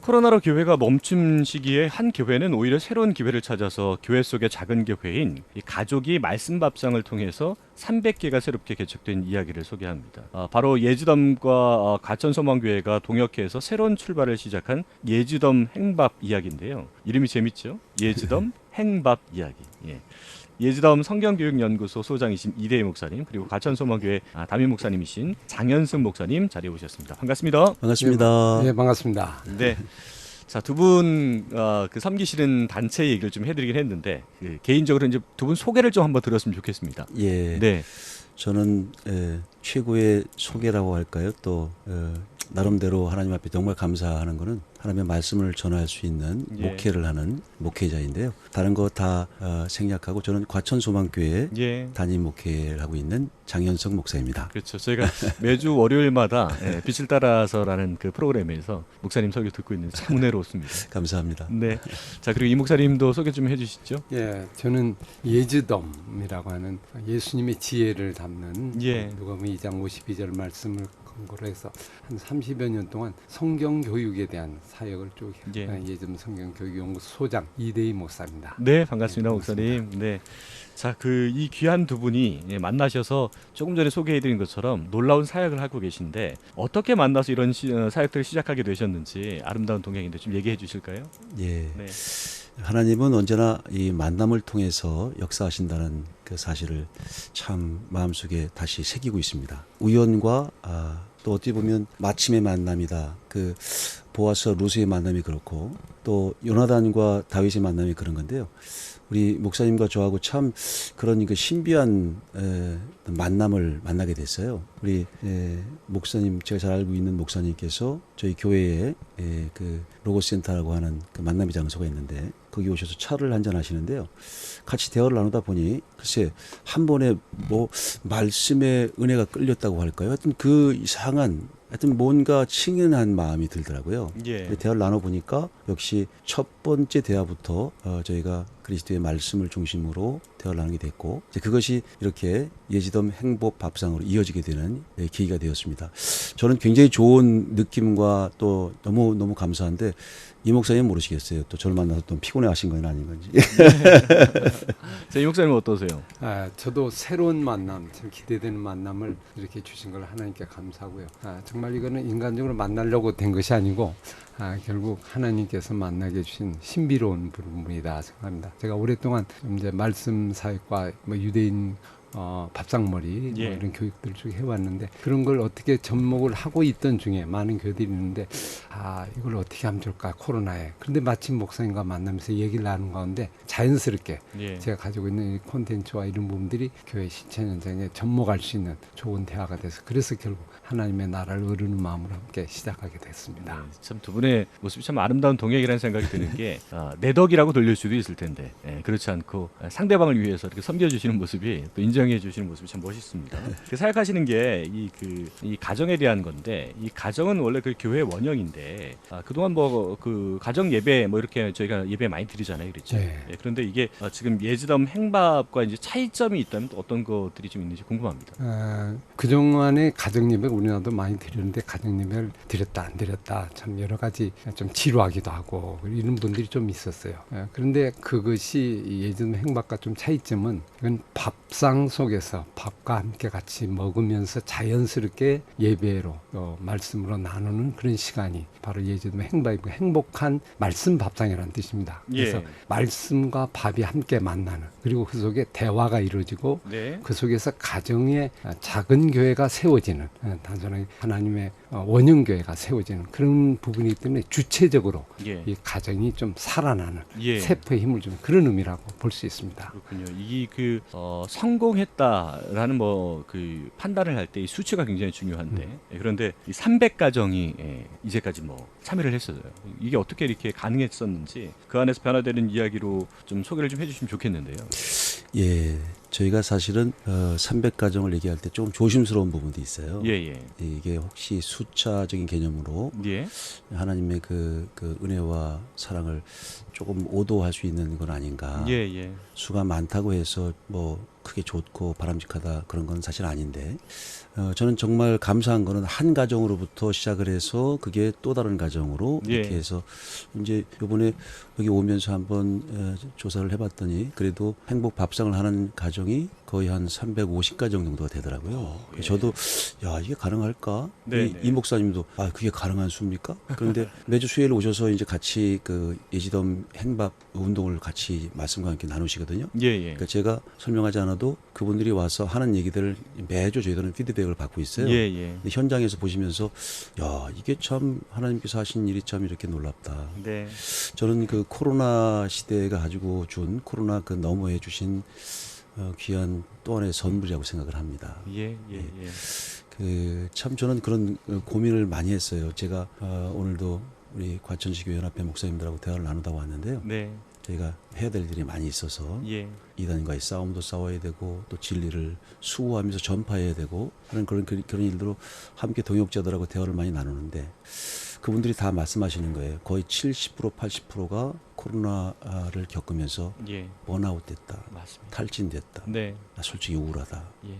코로나로 교회가 멈춘 시기에 한 교회는 오히려 새로운 기회를 찾아서 교회 속의 작은 교회인 이 가족이 말씀 밥상을 통해서 300개가 새롭게 개척된 이야기를 소개합니다. 바로 예주덤과 가천소망교회가 동역해서 새로운 출발을 시작한 예주덤 행밥 이야기인데요. 이름이 재밌죠? 예주덤 행밥 이야기. 예. 예주덤 성경교육연구소 소장이신 이대희 목사님, 그리고 가천소망교회 담임 목사님이신 장현승 목사님 자리에 오셨습니다. 반갑습니다. 반갑습니다. 네, 반갑습니다. 네. 자, 두 분 그 섬기시는 단체 얘기를 좀 해드리긴 했는데 개인적으로 이제 두 분 소개를 좀 한번 들었으면 좋겠습니다. 예, 네. 저는 최고의 소개라고 할까요? 또 나름대로 하나님 앞에 정말 감사하는 거는 하나님의 말씀을 전할 수 있는 예. 목회를 하는 목회자인데요. 다른 거 다 생략하고 저는 과천소망교회 예. 담임 목회를 하고 있는 장현석 목사입니다. 그렇죠. 저희가 매주 월요일마다 빛을 따라서라는 그 프로그램에서 목사님 설교 듣고 있는데 참 은혜롭습니다. 감사합니다. 네. 자, 그리고 이 목사님도 소개 좀 해주시죠. 예, 저는 예주덤이라고 하는 예수님의 지혜를 담는 예. 누가복음 2장 52절 말씀을 근거로 해서 한 30여 년 동안 성경 교육에 대한 사역을 쭉 예. 예주덤 성경교육연구소 소장 이대희 목사입니다. 네, 반갑습니다, 네, 목사님. 네. 자, 이 귀한 두 분이 만나셔서 조금 전에 소개해드린 것처럼 놀라운 사역을 하고 계신데 어떻게 만나서 이런 사역들을 시작하게 되셨는지 아름다운 동행인데 좀 얘기해 주실까요? 예. 네. 하나님은 언제나 이 만남을 통해서 역사하신다는 그 사실을 참 마음속에 다시 새기고 있습니다. 우연과 또 어떻게 보면 마침의 만남이다. 그 보아스와 루스의 만남이 그렇고 또 요나단과 다윗의 만남이 그런 건데요. 우리 목사님과 저하고 참 그런 그 신비한 만남을 만나게 됐어요. 우리 목사님, 제가 잘 알고 있는 목사님께서 저희 교회에 그 로고센터라고 하는 그 만남의 장소가 있는데 거기 오셔서 차를 한잔 하시는데요. 같이 대화를 나누다 보니 글쎄 한 번에 뭐 말씀의 은혜가 끌렸다고 할까요? 하여튼 그 이상한 뭔가 친근한 마음이 들더라고요. 예. 대화를 나눠보니까 역시 첫 번째 대화부터 저희가 그리스도의 말씀을 중심으로 대화를 나누게 됐고 이제 그것이 이렇게 예지덤 행복 밥상으로 이어지게 되는 계기가 되었습니다. 저는 굉장히 좋은 느낌과 또 너무 감사한데 이 목사님 모르시겠어요. 또 저를 만나서 또 피곤해하신 건 아닌 건지. 자, 이 목사님 어떠세요? 저도 새로운 만남, 참 기대되는 만남을 이렇게 주신 걸 하나님께 감사하고요. 정말 이거는 인간적으로 만나려고 된 것이 아니고 결국 하나님께서 만나게 해주신 신비로운 부분이다 생각합니다. 제가 오랫동안 이제 말씀 사역과 유대인 밥상머리 예. 이런 교육들을 쭉 해왔는데 그런 걸 어떻게 접목을 하고 있던 중에 많은 교회들이 있는데 이걸 어떻게 하면 좋을까 코로나에. 그런데 마침 목사님과 만나면서 얘기를 나눈 가운데 자연스럽게 예. 제가 가지고 있는 이 콘텐츠와 이런 부분들이 교회 신천 현장에 접목할 수 있는 좋은 대화가 돼서 그래서 결국 하나님의 나라를 이루는 마음으로 함께 시작하게 됐습니다. 네, 참 두 분의 모습이 참 아름다운 동행이라는 생각이 드는 게 내 덕이라고 돌릴 수도 있을 텐데 그렇지 않고 상대방을 위해서 이렇게 섬겨주시는 모습이 또 인정해 주시는 모습이 참 멋있습니다. 그 생각하시는 게 이 가정에 대한 건데 이 가정은 원래 그 교회의 원형인데 그동안 뭐 그 가정 예배 뭐 이렇게 저희가 예배 많이 드리잖아요, 그렇죠? 네. 그런데 이게 지금 예지덤 행밥과 이제 차이점이 있다면 또 어떤 것들이 좀 있는지 궁금합니다. 그동안에 가정 예배 우리나라도 많이 드렸는데 가정 예배를 드렸다 안 드렸다 참 여러 가지 좀 지루하기도 하고 이런 분들이 좀 있었어요. 그런데 그것이 예전 행밥과 좀 차이점은 이건 밥상 속에서 밥과 함께 같이 먹으면서 자연스럽게 예배로 말씀으로 나누는 그런 시간이 바로 예전 행밥이고 행복한 말씀 밥상이라는 뜻입니다. 그래서 예. 말씀과 밥이 함께 만나는 그리고 그 속에 대화가 이루어지고 네. 그 속에서 가정의 작은 교회가 세워지는 단순하게 하나님의 원형 교회가 세워지는 그런 부분이기 때문에 주체적으로 예. 이 가정이 좀 살아나는 예. 세포의 힘을 주는 그런 의미라고 볼 수 있습니다. 그렇군요. 이 성공했다라는 뭐 그 판단을 할 때 이 수치가 굉장히 중요한데 그런데 이 300가정이 이제까지 뭐 참여를 했어요. 이게 어떻게 이렇게 가능했었는지 그 안에서 변화되는 이야기로 좀 소개를 좀 해주시면 좋겠는데요. 예, 저희가 사실은 300가정을 얘기할 때 조금 조심스러운 부분도 있어요. 예예. 이게 혹시 숫자적인 개념으로 예. 하나님의 그 은혜와 사랑을 조금 오도할 수 있는 건 아닌가. 예예. 수가 많다고 해서 뭐 크게 좋고 바람직하다 그런 건 사실 아닌데 저는 정말 감사한 거는 한 가정으로부터 시작을 해서 그게 또 다른 가정으로 이렇게 예. 해서 이제 이번에 여기 오면서 한번 조사를 해봤더니 그래도 행복 밥상을 하는 가정이 거의 한 350가정 정도가 되더라고요. 예. 저도 야 이게 가능할까? 네, 네. 이 목사님도 아 그게 가능한 수입니까? 그런데 매주 수요일 오셔서 이제 같이 그 예지덤 행밥 운동을 같이 말씀과 함께 나누시거든요. 예, 예. 그러니까 제가 설명하지 않아도 그분들이 와서 하는 얘기들을 매주 저희들은 피드백을 받고 있어요. 예, 예. 근데 현장에서 보시면서 야 이게 참 하나님께서 하신 일이 참 이렇게 놀랍다. 네. 저는 저는 그 코로나 시대가 가지고 준 코로나 그 너머에 주신 귀한 또 하나의 선물이라고 생각을 합니다. 예, 예, 예. 그 참 저는 그런 고민을 많이 했어요. 제가 오늘도 우리 과천시교회 연합회 목사님들하고 대화를 나누다 왔는데요. 네. 저희가 해야 될 일이 많이 있어서 예. 이단과의 싸움도 싸워야 되고 또 진리를 수호하면서 전파해야 되고 하는 그런 일들로 함께 동역자들하고 대화를 많이 나누는데 그분들이 다 말씀하시는 거예요. 거의 70% 80%가 코로나를 겪으면서 예. 번아웃 됐다. 맞습니다. 탈진됐다. 네. 나 솔직히 우울하다. 예.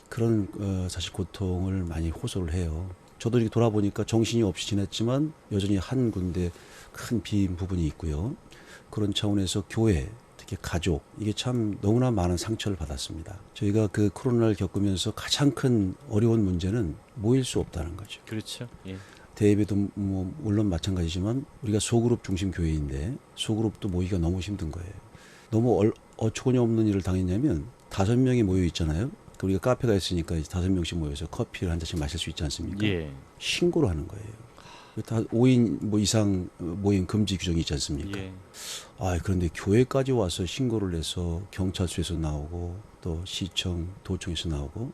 그런 사실 고통을 많이 호소를 해요. 저도 이렇게 돌아보니까 정신이 없이 지냈지만 여전히 한 군데 큰 빈 부분이 있고요. 그런 차원에서 교회, 특히 가족, 이게 참 너무나 많은 상처를 받았습니다. 저희가 그 코로나를 겪으면서 가장 큰 어려운 문제는 모일 수 없다는 거죠. 그렇죠. 예. 대예배도 뭐 물론 마찬가지지만 우리가 소그룹 중심 교회인데 소그룹도 모이기가 너무 힘든 거예요. 너무 어처구니 없는 일을 당했냐면 5명이 모여 있잖아요. 우리가 카페가 있으니까 5명씩 모여서 커피를 한 잔씩 마실 수 있지 않습니까? 예. 신고를 하는 거예요. 다 5인 뭐 이상 모임 금지 규정이 있지 않습니까? 예. 아, 그런데 교회까지 와서 신고를 해서 경찰서에서 나오고 또 시청, 도청에서 나오고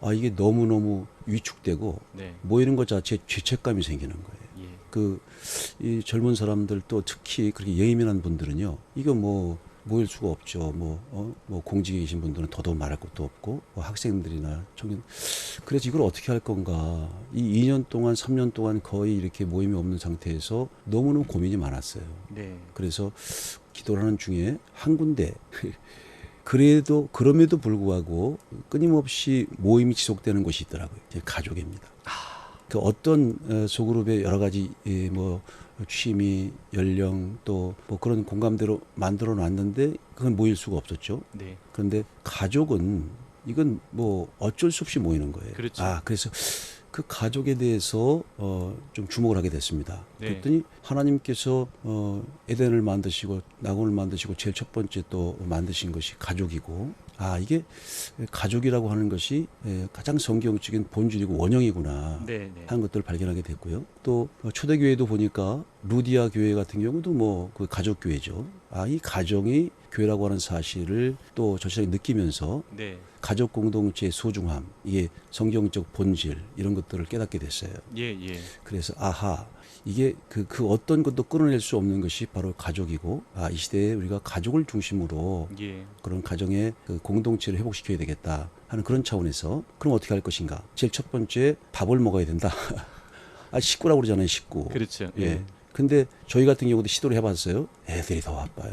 아, 이게 너무너무 위축되고 네. 모이는 것 자체에 죄책감이 생기는 거예요. 예. 이 젊은 사람들 또 특히 그렇게 예민한 분들은요. 이거 뭐 모일 수가 없죠. 뭐 공직에 계신 분들은 더더욱 말할 것도 없고 뭐 학생들이나 청년. 그래서 이걸 어떻게 할 건가. 이 2년 동안 3년 동안 거의 이렇게 모임이 없는 상태에서 너무너무 고민이 많았어요. 네. 그래서 기도를 하는 중에 한 군데 그럼에도 불구하고 끊임없이 모임이 지속되는 곳이 있더라고요. 제 가족입니다. 그 어떤 소그룹의 여러 가지 뭐 취미, 연령 또 뭐 그런 공감대로 만들어 놨는데 그건 모일 수가 없었죠. 네. 그런데 가족은 이건 뭐 어쩔 수 없이 모이는 거예요. 그렇죠. 그래서 그 가족에 대해서 좀 주목을 하게 됐습니다. 네. 그랬더니 하나님께서 에덴을 만드시고 낙원을 만드시고 제일 첫 번째 또 만드신 것이 가족이고 이게 가족이라고 하는 것이 가장 성경적인 본질이고 원형이구나 네, 네. 하는 것들을 발견하게 됐고요. 또 초대교회도 보니까 루디아 교회 같은 경우도 뭐 그 가족교회죠. 이 가정이 교회라고 하는 사실을 또 절실하게 느끼면서 네. 가족 공동체의 소중함, 이게 성경적 본질 이런 것들을 깨닫게 됐어요. 예, 예. 그래서 이게 그 어떤 것도 끊어낼 수 없는 것이 바로 가족이고 이 시대에 우리가 가족을 중심으로 예. 그런 가정의 그 공동체를 회복시켜야 되겠다 하는 그런 차원에서 그럼 어떻게 할 것인가? 제일 첫 번째 밥을 먹어야 된다. 식구라고 그러잖아요, 식구. 그렇죠. 예. 근데 저희 같은 경우도 시도를 해봤어요. 애들이 더 바빠요.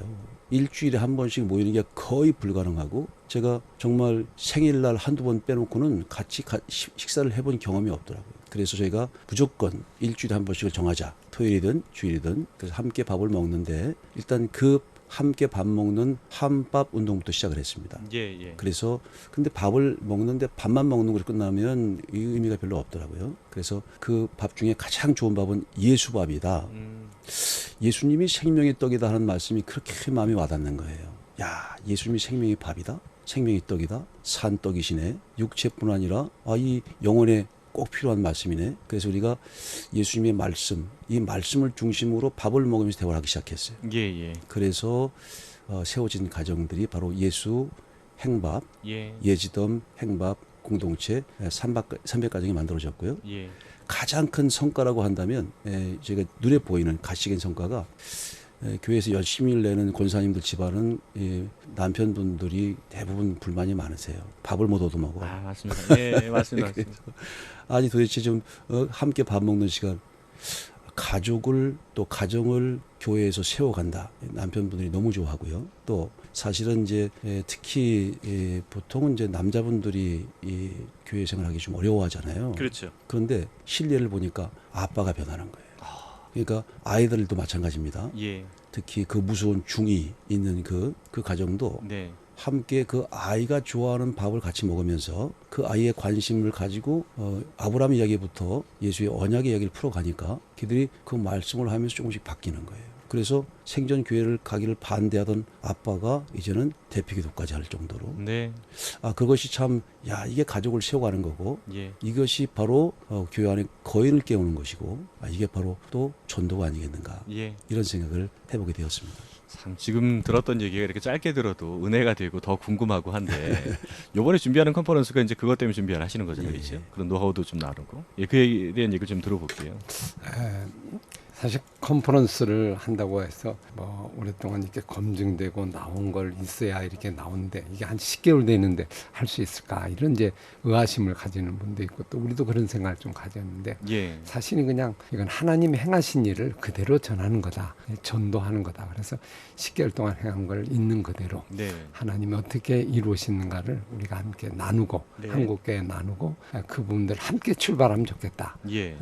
일주일에 한 번씩 모이는 게 거의 불가능하고 제가 정말 생일날 한두 번 빼놓고는 같이 식사를 해본 경험이 없더라고요. 그래서 저희가 무조건 일주일에 한 번씩을 정하자. 토요일이든 주일이든. 그래서 함께 밥을 먹는데 일단 그 함께 밥 먹는 한밥 운동부터 시작을 했습니다. 예, 예. 그래서 근데 밥을 먹는데 밥만 먹는 걸로 끝나면 이 의미가 별로 없더라고요. 그래서 그 밥 중에 가장 좋은 밥은 예수밥이다. 예수님이 생명의 떡이다 하는 말씀이 그렇게 마음에 와닿는 거예요. 예수님이 생명의 밥이다. 생명의 떡이다. 산 떡이시네. 육체뿐 아니라 이 영혼에 꼭 필요한 말씀이네. 그래서 우리가 예수님의 말씀, 이 말씀을 중심으로 밥을 먹으면서 대화를 하기 시작했어요. 예, 예. 그래서 세워진 가정들이 바로 예수 행밥, 예. 예지덤 행밥 공동체 300가정이 만들어졌고요. 예. 가장 큰 성과라고 한다면 제가 눈에 보이는 가시적인 성과가 교회에서 열심히 내는 권사님들 집안은 남편분들이 대부분 불만이 많으세요. 밥을 못 얻어먹어. 맞습니다. 예, 맞습니다. 맞습니다. 아니 도대체 좀 함께 밥 먹는 시간 가족을 또 가정을 교회에서 세워간다. 남편분들이 너무 좋아하고요. 또 사실은 이제 특히 보통은 이제 남자분들이 이 교회 생활하기 좀 어려워하잖아요. 그렇죠. 그런데 실례를 보니까 아빠가 변하는 거예요. 그러니까 아이들도 마찬가지입니다. 예. 특히 그 무서운 중이 있는 그 가정도 네. 함께 그 아이가 좋아하는 밥을 같이 먹으면서 그 아이의 관심을 가지고 아브라함 이야기부터 예수의 언약의 이야기를 풀어가니까 그들이 그 말씀을 하면서 조금씩 바뀌는 거예요. 그래서 생전 교회를 가기를 반대하던 아빠가 이제는 대피기도까지 할 정도로 네. 그것이 참 이게 가족을 세워가는 거고 예. 이것이 바로 교회 안에 거인을 깨우는 것이고 이게 바로 또 전도가 아니겠는가 예. 이런 생각을 해보게 되었습니다. 참 지금 들었던 얘기가 이렇게 짧게 들어도 은혜가 되고 더 궁금하고 한데 요번에 준비하는 컨퍼런스가 이제 그것 때문에 준비를 하시는 거잖아요. 예. 그렇죠? 그런 노하우도 좀 나누고. 예, 그에 대한 얘기를 좀 들어볼게요. 사실 컨퍼런스를 한다고 해서 뭐 오랫동안 이렇게 검증되고 나온 걸 있어야 이렇게 나오는데 이게 한 10개월 되는데 할 수 있을까 이런 이제 의아심을 가지는 분도 있고 또 우리도 그런 생각을 좀 가졌는데 예. 사실은 그냥 이건 하나님이 행하신 일을 그대로 전하는 거다. 전도하는 거다. 그래서 10개월 동안 행한 걸 있는 그대로 네. 하나님이 어떻게 이루시는가를 우리가 함께 나누고 네. 한국교회 나누고 그분들 함께 출발하면 좋겠다. 예.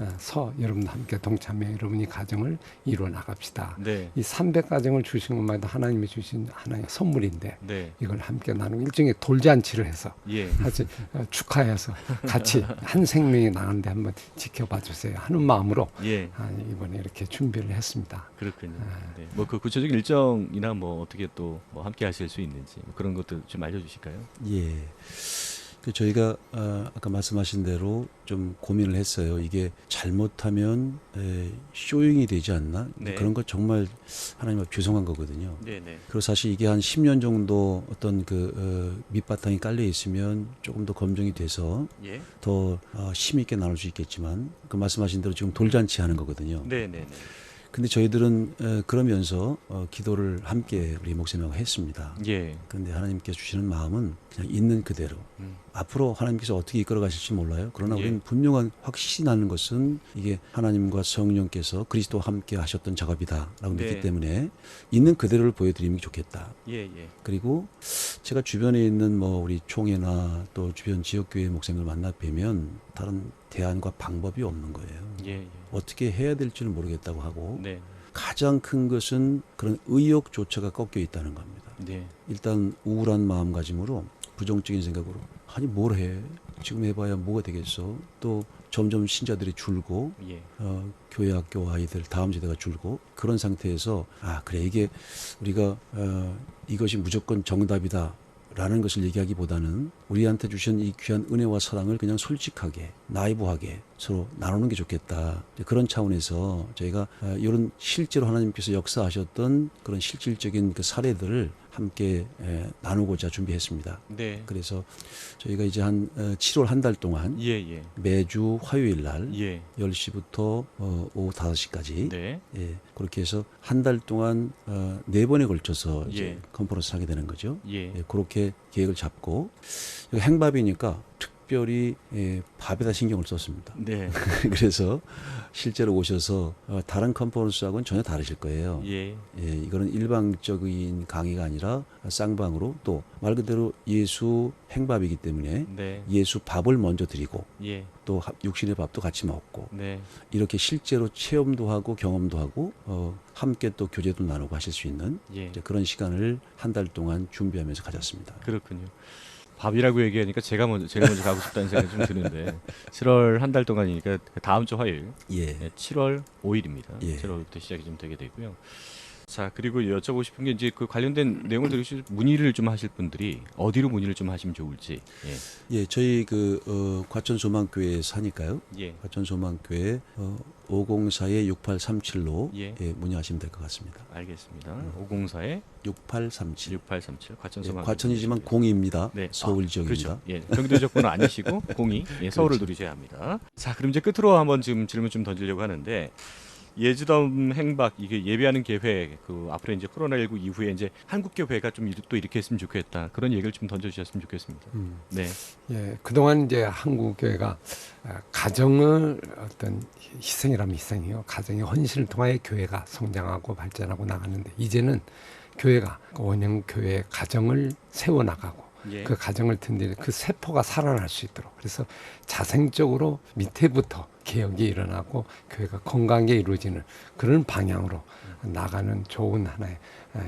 여러분도 함께 동참해 여러분이 가정을 이루어 나갑시다. 네. 이 300가정을 주신 것마다 하나님이 주신 하나의 선물인데 네. 이걸 함께 나누고 일종의 돌잔치를 해서 예. 같이 축하해서 같이 한 생명이 나가는데 한번 지켜봐 주세요 하는 마음으로 예. 이번에 이렇게 준비를 했습니다. 그렇군요. 네. 뭐 그 구체적인 일정이나 뭐 어떻게 또 뭐 함께 하실 수 있는지 뭐 그런 것도 좀 알려주실까요? 예. 저희가 아까 말씀하신 대로 좀 고민을 했어요. 이게 잘못하면 쇼잉이 되지 않나? 네. 그런 거 정말 하나님 앞에 죄송한 거거든요. 네네. 그리고 사실 이게 한 10년 정도 어떤 밑바탕이 깔려 있으면 조금 더 검증이 돼서 예. 더 힘 있게 나눌 수 있겠지만 그 말씀하신 대로 지금 돌잔치 하는 거거든요. 네네네. 근데 저희들은 그러면서 기도를 함께 우리 목사님하고 했습니다. 예. 그런데 하나님께서 주시는 마음은 그냥 있는 그대로 앞으로 하나님께서 어떻게 이끌어 가실지 몰라요. 그러나 예. 우리는 분명한 확신이 나는 것은 이게 하나님과 성령께서 그리스도와 함께 하셨던 작업이다라고 네. 믿기 때문에 있는 그대로를 보여드리면 좋겠다. 예. 예. 그리고 제가 주변에 있는 뭐 우리 총회나 또 주변 지역교회 목사님을 만나 뵈면 다른 대안과 방법이 없는 거예요. 예. 예. 어떻게 해야 될지는 모르겠다고 하고 네. 가장 큰 것은 그런 의욕조차가 꺾여 있다는 겁니다. 네. 일단 우울한 마음가짐으로 부정적인 생각으로 아니 뭘 해? 지금 해봐야 뭐가 되겠어? 또 점점 신자들이 줄고 예. 교회 학교 아이들 다음 세대가 줄고 그런 상태에서 그래 이게 우리가 이것이 무조건 정답이다 라는 것을 얘기하기보다는 우리한테 주신 이 귀한 은혜와 사랑을 그냥 솔직하게 나이브하게 서로 나누는 게 좋겠다. 그런 차원에서 저희가 이런 실제로 하나님께서 역사하셨던 그런 실질적인 그 사례들을 함께 나누고자 준비했습니다. 네. 그래서 저희가 이제 한 7월 한 달 동안 예. 예. 매주 화요일 날 예. 10시부터 오후 5시까지 네. 그렇게 해서 한 달 동안 4번에 걸쳐서 이제 예. 컨퍼런스 하게 되는 거죠. 예. 그렇게 계획을 잡고 행밥이니까 특별히 밥에다 신경을 썼습니다. 네. 그래서 실제로 오셔서 다른 컨퍼런스하고는 전혀 다르실 거예요. 예. 이거는 일방적인 강의가 아니라 쌍방으로 또 말 그대로 예수 행밥이기 때문에 네. 예수 밥을 먼저 드리고 예. 또 육신의 밥도 같이 먹고 네. 이렇게 실제로 체험도 하고 경험도 하고 함께 또 교제도 나누고 하실 수 있는 예. 이제 그런 시간을 한 달 동안 준비하면서 가졌습니다. 그렇군요. 밥이라고 얘기하니까 제일 먼저 가고 싶다는 생각이 좀 드는데 7월 한 달 동안이니까 다음 주 화요일 예. 7월 5일입니다. 예. 7월 5일부터 시작이 좀 되게 되고요. 자, 그리고 여쭤보고 싶은 게 이제 그 관련된 내용을 들으실 문의를 좀 하실 분들이 어디로 문의를 좀 하시면 좋을지. 예, 저희 과천소망교회 사니까요. 예. 과천소망교회 504-6837로 예. 문의하시면 될 것 같습니다. 알겠습니다. 504에 6837. 6837 과천소망. 과천이지만 공입니다. 네. 서울 지역입니다. 그렇죠. 예. 경기도 지역번호 아니시고 02 서울을 그렇죠. 누리셔야 합니다. 자, 그럼 이제 끝으로 한번 지금 질문 좀 던지려고 하는데 예지덤 행박 이게 예배하는 계획 그 앞으로 이제 코로나19 이후에 이제 한국 교회가 좀 또 이렇게 했으면 좋겠다 그런 얘기를 좀 던져주셨으면 좋겠습니다. 네, 예, 그동안 이제 한국 교회가 가정을 어떤 희생이라면 희생이요, 가정의 헌신을 통하여 교회가 성장하고 발전하고 나가는데 이제는 교회가 원형 교회 가정을 세워 나가고 예. 그 가정을 튼튼히 그 세포가 살아날 수 있도록 그래서 자생적으로 밑에부터 개혁이 일어나고 교회가 건강하게 이루어지는 그런 방향으로 나가는 좋은 하나의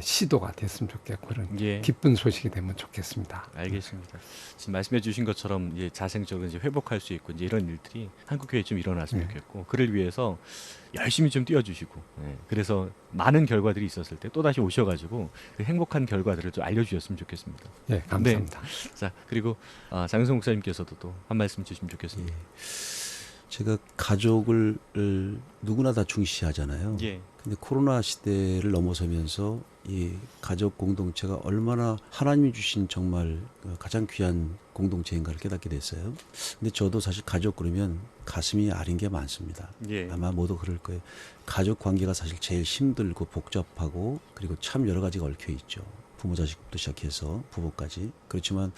시도가 됐으면 좋겠고 그런 예. 기쁜 소식이 되면 좋겠습니다. 알겠습니다. 지금 말씀해주신 것처럼 이제 자생적으로 이제 회복할 수 있고 이제 이런 일들이 한국 교회에 좀 일어났으면 좋겠고 그를 위해서 열심히 좀 뛰어주시고 그래서 많은 결과들이 있었을 때 또 다시 오셔가지고 그 행복한 결과들을 좀 알려주셨으면 좋겠습니다. 예, 감사합니다. 자 그리고 장윤성 목사님께서도 또 한 말씀 주시면 좋겠습니다. 제가 가족을 누구나 다 중시하잖아요. 예. 근데 코로나 시대를 넘어서면서 이 가족 공동체가 얼마나 하나님이 주신 정말 가장 귀한 공동체인가를 깨닫게 됐어요. 근데 저도 사실 가족 그러면 가슴이 아린 게 많습니다. 예. 아마 모두 그럴 거예요. 가족 관계가 사실 제일 힘들고 복잡하고 그리고 참 여러 가지가 얽혀 있죠. 부모 자식부터 시작해서 부부까지. 그렇지만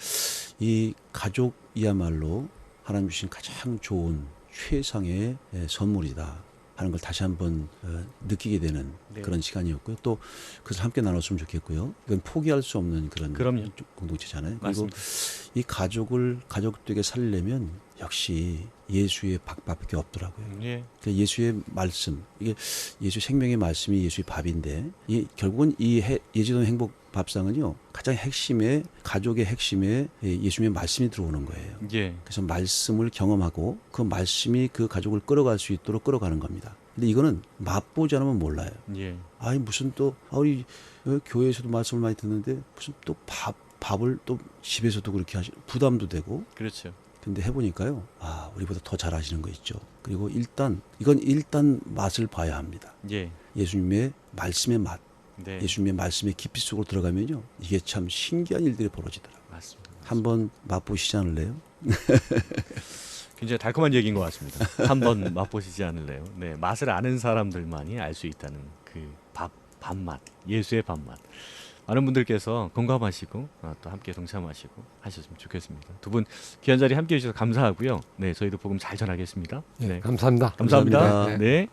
이 가족이야말로 하나님 주신 가장 좋은 최상의 선물이다 하는 걸 다시 한번 느끼게 되는 네. 그런 시간이었고요. 또 그것을 함께 나눴으면 좋겠고요. 이건 포기할 수 없는 그런 그럼요. 공동체잖아요. 맞습니다. 그리고 이 가족을 가족되게 살려면 역시 예수의 밥밖에 없더라고요. 예. 그러니까 예수의 말씀, 이게 예수 생명의 말씀이 예수의 밥인데 결국은 이 예지동 행복 밥상은요 가장 핵심에 가족의 핵심에 예수님의 말씀이 들어오는 거예요. 예. 그래서 말씀을 경험하고 그 말씀이 그 가족을 끌어갈 수 있도록 끌어가는 겁니다. 근데 이거는 맛보지 않으면 몰라요. 예. 아니 무슨 또 우리 교회에서도 말씀을 많이 듣는데 무슨 또 밥을 또 집에서도 그렇게 부담도 되고. 그렇죠. 근데 해보니까요, 우리보다 더 잘하시는 거 있죠. 그리고 이건 맛을 봐야 합니다. 예. 예수님의 말씀의 맛, 네. 예수님의 말씀의 깊이 속으로 들어가면요, 이게 참 신기한 일들이 벌어지더라고요. 맞습니다. 한번 맛보시지 않을래요? 굉장히 달콤한 얘기인 것 같습니다. 한번 맛보시지 않을래요? 네, 맛을 아는 사람들만이 알 수 있다는 그 밥맛, 예수의 밥맛. 많은 분들께서 공감하시고 또 함께 동참하시고 하셨으면 좋겠습니다. 두 분 귀한 자리 함께해 주셔서 감사하고요. 네, 저희도 복음 잘 전하겠습니다. 예, 네, 감사합니다. 감사합니다. 감사합니다. 네.